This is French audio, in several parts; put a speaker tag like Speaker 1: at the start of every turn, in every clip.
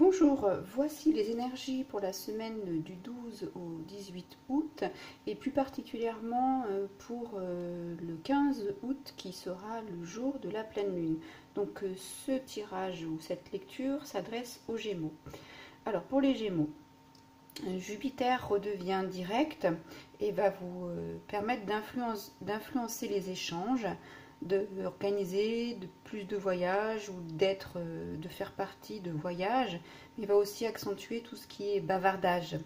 Speaker 1: Bonjour, voici les énergies pour la semaine du 12 au 18 août et plus particulièrement pour le 15 août qui sera le jour de la pleine lune. Donc ce tirage ou cette lecture s'adresse aux Gémeaux. Alors pour les Gémeaux, Jupiter redevient direct et va vous permettre d'influencer les échanges, d'organiser plus de voyages ou de faire partie de voyages. Il va aussi accentuer tout ce qui est bavardage,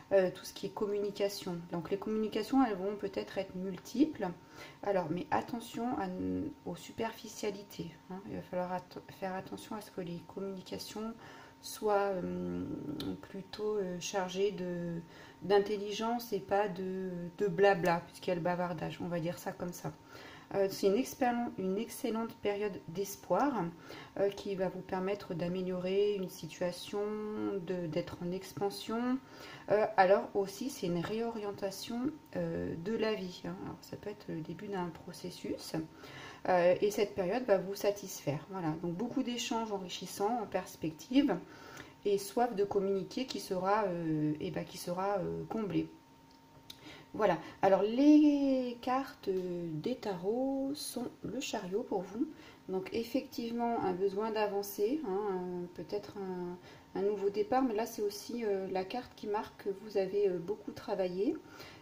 Speaker 1: tout ce qui est communication. Donc les communications, elles vont peut-être être multiples. Alors, mais attention aux superficialités, hein. Il va falloir faire attention à ce que les communications soient plutôt chargées d'intelligence et pas de blabla, puisqu'il y a le bavardage, on va dire ça comme ça. C'est une excellente période d'espoir qui va vous permettre d'améliorer une situation, d'être en expansion. Alors aussi, c'est une réorientation de la vie, hein. Alors, ça peut être le début d'un processus. Et cette période va vous satisfaire. Voilà, donc beaucoup d'échanges enrichissants en perspective et soif de communiquer qui sera comblée. Voilà, alors les cartes des tarots sont le chariot pour vous. Donc effectivement un besoin d'avancer, hein, peut-être un nouveau départ, mais là c'est aussi la carte qui marque que vous avez beaucoup travaillé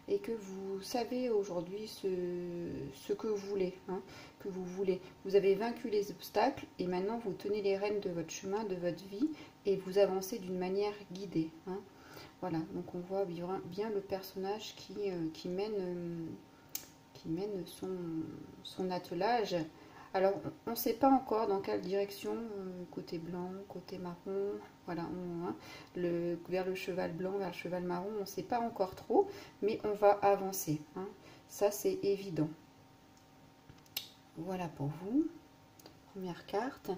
Speaker 1: et que vous savez aujourd'hui ce que vous voulez, hein, que vous voulez. Vous avez vaincu les obstacles et maintenant vous tenez les rênes de votre chemin, de votre vie et vous avancez d'une manière guidée, hein. Voilà, donc on voit bien le personnage qui mène son attelage. Alors, on ne sait pas encore dans quelle direction, côté blanc, côté marron, voilà, vers le cheval blanc, vers le cheval marron, on ne sait pas encore trop, mais on va avancer, hein. Ça, c'est évident. Voilà pour vous. Première carte.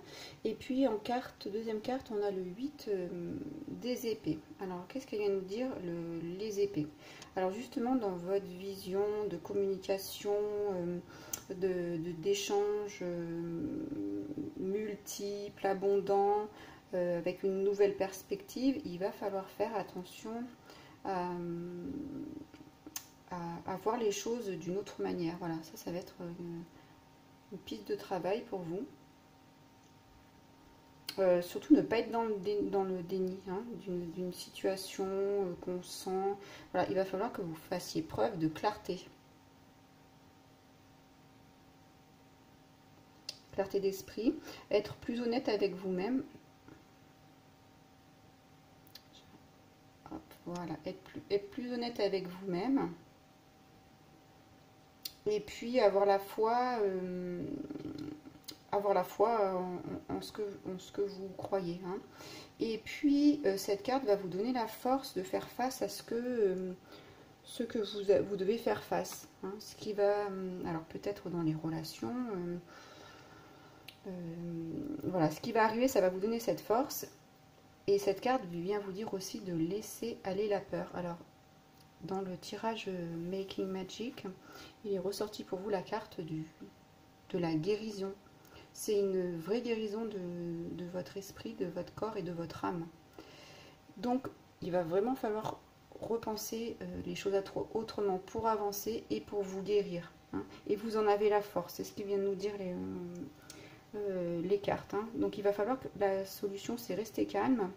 Speaker 1: Et puis en deuxième carte, on a le 8 des épées. Alors, qu'est-ce qu'elle vient nous dire, les épées? Alors, justement, dans votre vision de communication, d'échanges multiples, abondants, avec une nouvelle perspective, il va falloir faire attention à voir les choses d'une autre manière. Voilà, ça va être une piste de travail pour vous. Surtout ne pas être dans le déni, hein, d'une situation qu'on sent. Voilà, il va falloir que vous fassiez preuve de clarté. Clarté d'esprit. Être plus honnête avec vous-même. Voilà, être plus honnête avec vous-même. Et puis avoir la foi... en ce que vous croyez, hein. Et puis cette carte va vous donner la force de faire face à ce que vous devez faire face, hein. Ce qui va, alors peut-être dans les relations, voilà, ce qui va arriver, ça va vous donner cette force. Et cette carte vient vous dire aussi de laisser aller la peur. Alors dans le tirage Making Magic, il est ressorti pour vous la carte de la guérison. C'est une vraie guérison de votre esprit, de votre corps et de votre âme. Donc, il va vraiment falloir repenser les choses autrement pour avancer et pour vous guérir, hein. Et vous en avez la force, c'est ce qui vient de nous dire les cartes, hein. Donc, il va falloir que la solution, c'est rester calme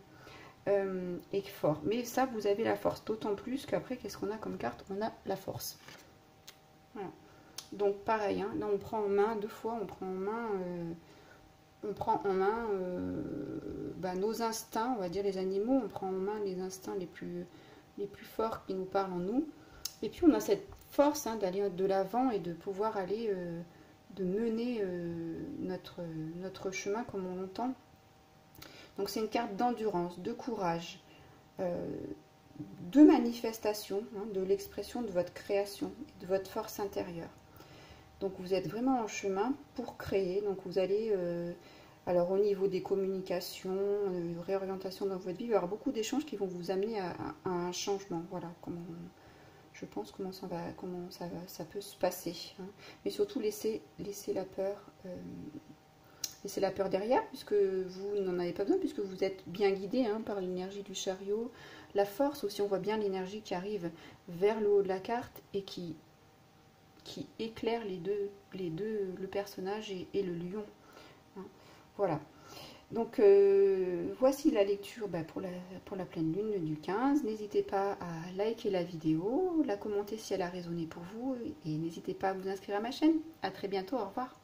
Speaker 1: et fort. Mais ça, vous avez la force, d'autant plus qu'après, qu'est-ce qu'on a comme carte? On a la force. Voilà. Donc pareil, hein, là on prend en main, deux fois on prend en main nos instincts, on va dire les animaux, on prend en main les instincts les plus forts qui nous parlent en nous. Et puis on a cette force, hein, d'aller de l'avant et de pouvoir aller, de mener notre chemin comme on l'entend. Donc c'est une carte d'endurance, de courage, de manifestation, hein, de l'expression de votre création, de votre force intérieure. Donc vous êtes vraiment en chemin pour créer. Donc vous allez, alors au niveau des communications, réorientation dans votre vie, il va y avoir beaucoup d'échanges qui vont vous amener à un changement. Voilà, je pense comment ça peut se passer, hein. Mais surtout laisser la peur Et c'est la peur derrière, puisque vous n'en avez pas besoin, puisque vous êtes bien guidé hein, par l'énergie du chariot. La force aussi, on voit bien l'énergie qui arrive vers le haut de la carte et qui éclaire les deux, le personnage et le lion. Hein. Voilà. Donc voici la lecture pour la pleine lune du 15. N'hésitez pas à liker la vidéo, la commenter si elle a résonné pour vous et n'hésitez pas à vous inscrire à ma chaîne. A très bientôt, au revoir.